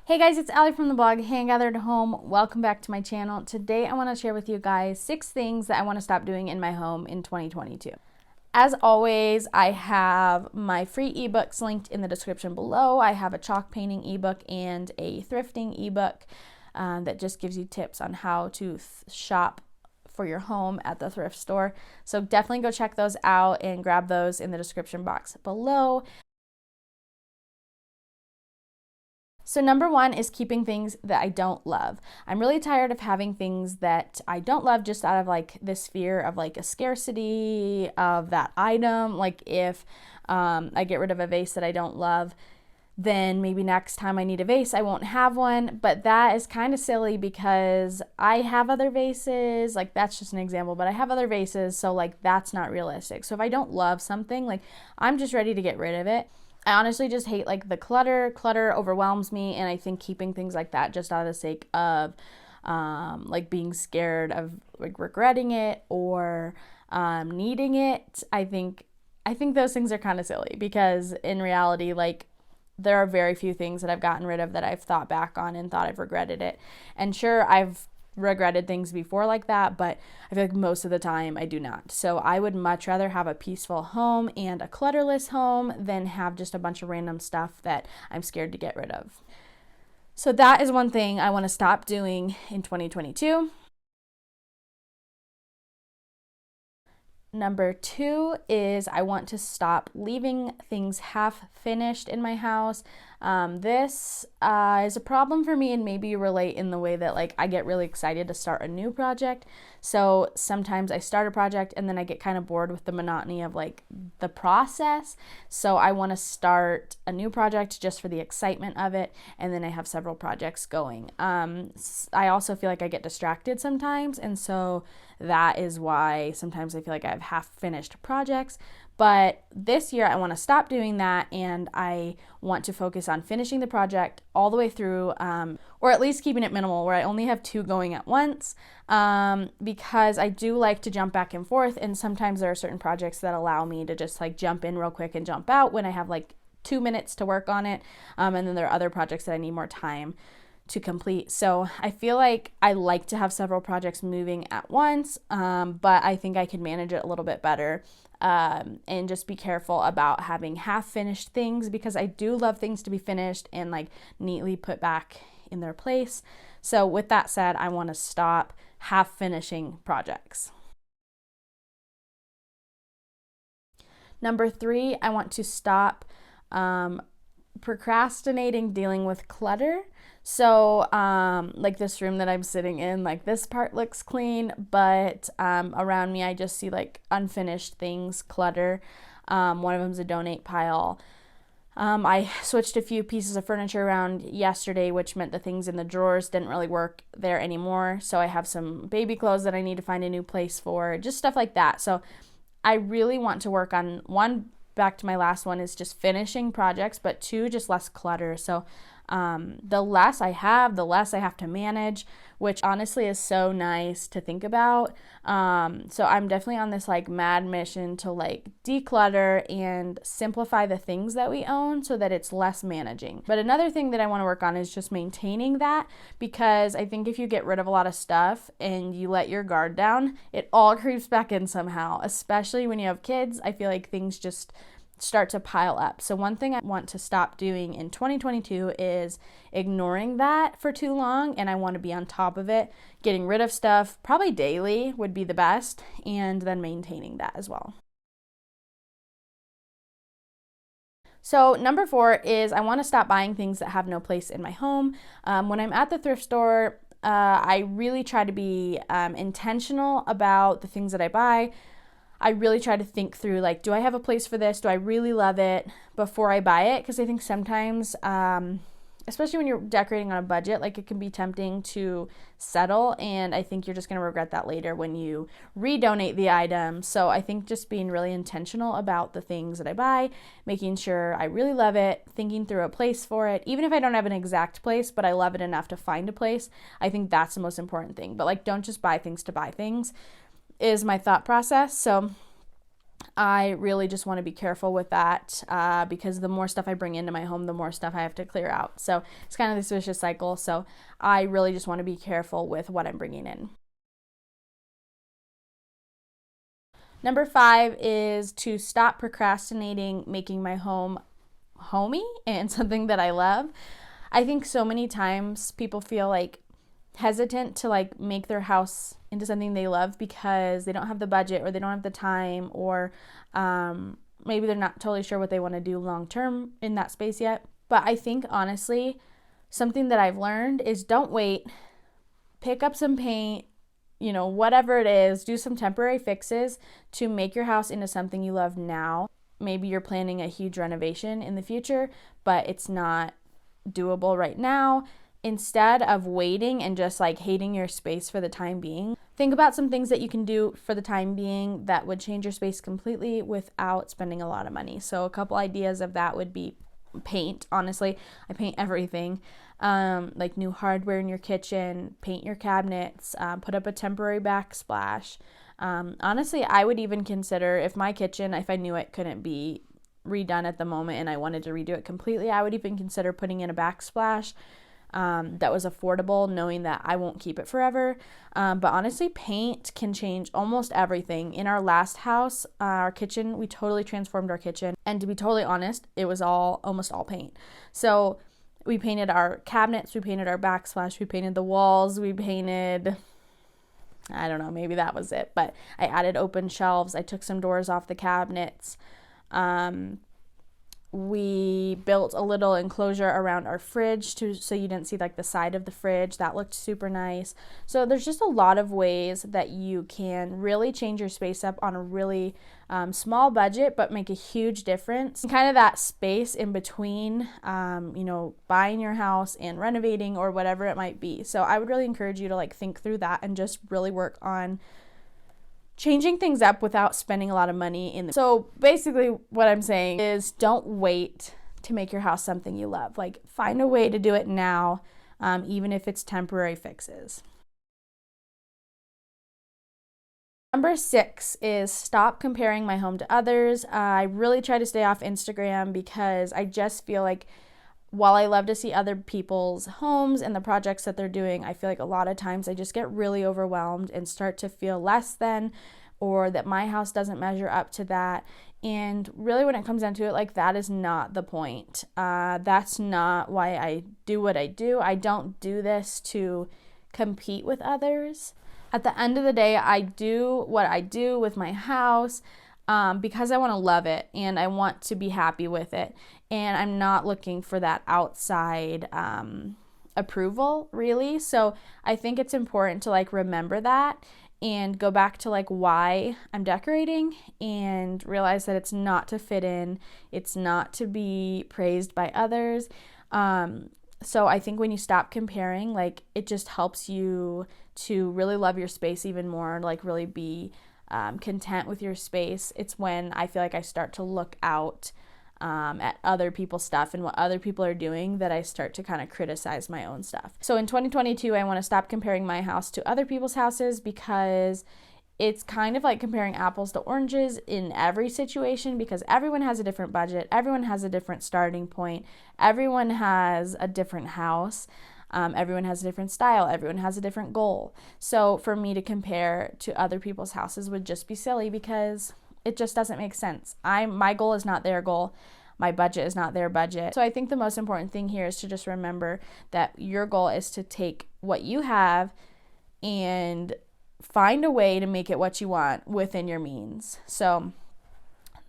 Hey guys, it's Allie from the blog Hand Gathered Home. Welcome back to my channel. Today I want to share with you guys 6 things that I want to stop doing in my home in 2022. As always, I have my free ebooks linked in the description below. I have a chalk painting ebook and a thrifting ebook that just gives you tips on how to shop for your home at the thrift store. So definitely go check those out and grab those in the description box below. So number 1 is keeping things that I don't love. I'm really tired of having things that I don't love just out of like this fear of like a scarcity of that item. Like if I get rid of a vase that I don't love, then maybe next time I need a vase, I won't have one. But that is kind of silly because I have other vases. Like that's just an example, but I have other vases. So like that's not realistic. So if I don't love something, like I'm just ready to get rid of it. I honestly just hate like the clutter. Clutter overwhelms me, and I think keeping things like that just out of the sake of like being scared of like regretting it or needing it, I think those things are kind of silly because in reality, like there are very few things that I've gotten rid of that I've thought back on and thought I've regretted it. And sure, I've regretted things before like that, but I feel like most of the time I do not. So I would much rather have a peaceful home and a clutterless home than have just a bunch of random stuff that I'm scared to get rid of. So that is one thing I want to stop doing in 2022. Number 2 is I want to stop leaving things half finished in my house. This is a problem for me, and maybe you relate in the way that like I get really excited to start a new project. So sometimes I start a project and then I get kind of bored with the monotony of like the process. So I want to start a new project just for the excitement of it, and then I have several projects going. I also feel like I get distracted sometimes, and so that is why sometimes I feel like I have half-finished projects. But this year I want to stop doing that, and I want to focus on finishing the project all the way through, or at least keeping it minimal where I only have 2 going at once, because I do like to jump back and forth, and sometimes there are certain projects that allow me to just like jump in real quick and jump out when I have like 2 minutes to work on it, and then there are other projects that I need more time to complete. So I feel like I like to have several projects moving at once, but I think I can manage it a little bit better, and just be careful about having half-finished things, because I do love things to be finished and like neatly put back in their place. So with that said, I want to stop half-finishing projects. Number 3, I want to stop procrastinating dealing with clutter. So like this room that I'm sitting in, like this part looks clean, but around me I just see like unfinished things, clutter. One of them's a donate pile. I switched a few pieces of furniture around yesterday, which meant the things in the drawers didn't really work there anymore. So I have some baby clothes that I need to find a new place for, just stuff like that. So I really want to work on, 1, back to my last one, is just finishing projects, but 2, just less clutter. So the less I have, the less I have to manage, which honestly is so nice to think about. So I'm definitely on this like mad mission to like declutter and simplify the things that we own so that it's less managing. But another thing that I want to work on is just maintaining that, because I think if you get rid of a lot of stuff and you let your guard down, it all creeps back in somehow, especially when you have kids. I feel like things just start to pile up. So one thing I want to stop doing in 2022 is ignoring that for too long, and I want to be on top of it. Getting rid of stuff probably daily would be the best, and then maintaining that as well. So number 4 is I want to stop buying things that have no place in my home. When I'm at the thrift store, I really try to be intentional about the things that I buy. I really try to think through, like, do I have a place for this? Do I really love it before I buy it? Because I think sometimes, especially when you're decorating on a budget, like it can be tempting to settle. And I think you're just going to regret that later when you redonate the item. So I think just being really intentional about the things that I buy, making sure I really love it, thinking through a place for it, even if I don't have an exact place, but I love it enough to find a place. I think that's the most important thing. But like, don't just buy things to buy things, is my thought process. So I really just want to be careful with that because the more stuff I bring into my home, the more stuff I have to clear out. So it's kind of this vicious cycle. So I really just want to be careful with what I'm bringing in. Number 5 is to stop procrastinating making my home homey and something that I love. I think so many times people feel like hesitant to like make their house into something they love because they don't have the budget or they don't have the time, or maybe they're not totally sure what they want to do long term in that space yet. But I think honestly, something that I've learned is don't wait. Pick up some paint, whatever it is, do some temporary fixes to make your house into something you love now. Maybe you're planning a huge renovation in the future, but it's not doable right now. Instead of waiting and just like hating your space for the time being, think about some things that you can do for the time being that would change your space completely without spending a lot of money. So a couple ideas of that would be paint. Honestly, I paint everything. Like new hardware in your kitchen, paint your cabinets, put up a temporary backsplash. Honestly, I would even consider if my kitchen, if I knew it couldn't be redone at the moment and I wanted to redo it completely, I would even consider putting in a backsplash that was affordable, knowing that I won't keep it forever. But honestly, paint can change almost everything. In our last house, our kitchen, we totally transformed our kitchen. And to be totally honest, it was almost all paint. So we painted our cabinets, we painted our backsplash, we painted the walls, we painted, I don't know, maybe that was it. But I added open shelves. I took some doors off the cabinets. We built a little enclosure around our fridge so you didn't see like the side of the fridge. That looked super nice. So there's just a lot of ways that you can really change your space up on a really small budget, but make a huge difference. And kind of that space in between, buying your house and renovating or whatever it might be. So I would really encourage you to like think through that and just really work on changing things up without spending a lot of money So basically what I'm saying is don't wait to make your house something you love. Like find a way to do it now, even if it's temporary fixes. Number 6 is stop comparing my home to others. I really try to stay off Instagram because I just feel like while I love to see other people's homes and the projects that they're doing, I feel like a lot of times I just get really overwhelmed and start to feel less than, or that my house doesn't measure up to that. And really when it comes down to it, like that is not the point. That's not why I do what I do. I don't do this to compete with others. At the end of the day, I do what I do with my house because I want to love it and I want to be happy with it. And I'm not looking for that outside approval, really. So I think it's important to like remember that and go back to like why I'm decorating and realize that it's not to fit in. It's not to be praised by others. So I think when you stop comparing, like it just helps you to really love your space even more, like really be content with your space. It's when I feel like I start to look out at other people's stuff and what other people are doing that I start to kind of criticize my own stuff. So in 2022, I want to stop comparing my house to other people's houses because it's kind of like comparing apples to oranges in every situation because everyone has a different budget. Everyone has a different starting point. Everyone has a different house. Everyone has a different style. Everyone has a different goal. So for me to compare to other people's houses would just be silly because it just doesn't make sense. My goal is not their goal. My budget is not their budget. So I think the most important thing here is to just remember that your goal is to take what you have and find a way to make it what you want within your means. So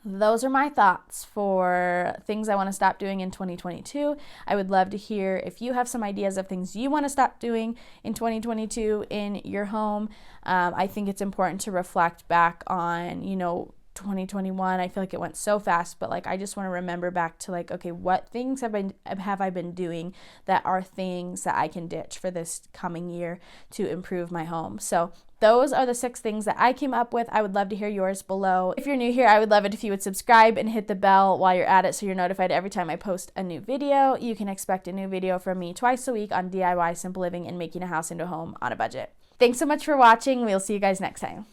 those are my thoughts for things I want to stop doing in 2022. I would love to hear if you have some ideas of things you want to stop doing in 2022 in your home. I think it's important to reflect back on, 2021. I feel like it went so fast, but like I just want to remember back to like, okay, what things have I been doing that are things that I can ditch for this coming year to improve my home. So those are the 6 things that I came up with. I would love to hear yours below. If you're new here, I would love it if you would subscribe and hit the bell while you're at it so you're notified every time I post a new video. You can expect a new video from me twice a week on DIY, simple living, and making a house into a home on a budget. Thanks so much for watching. We'll see you guys next time.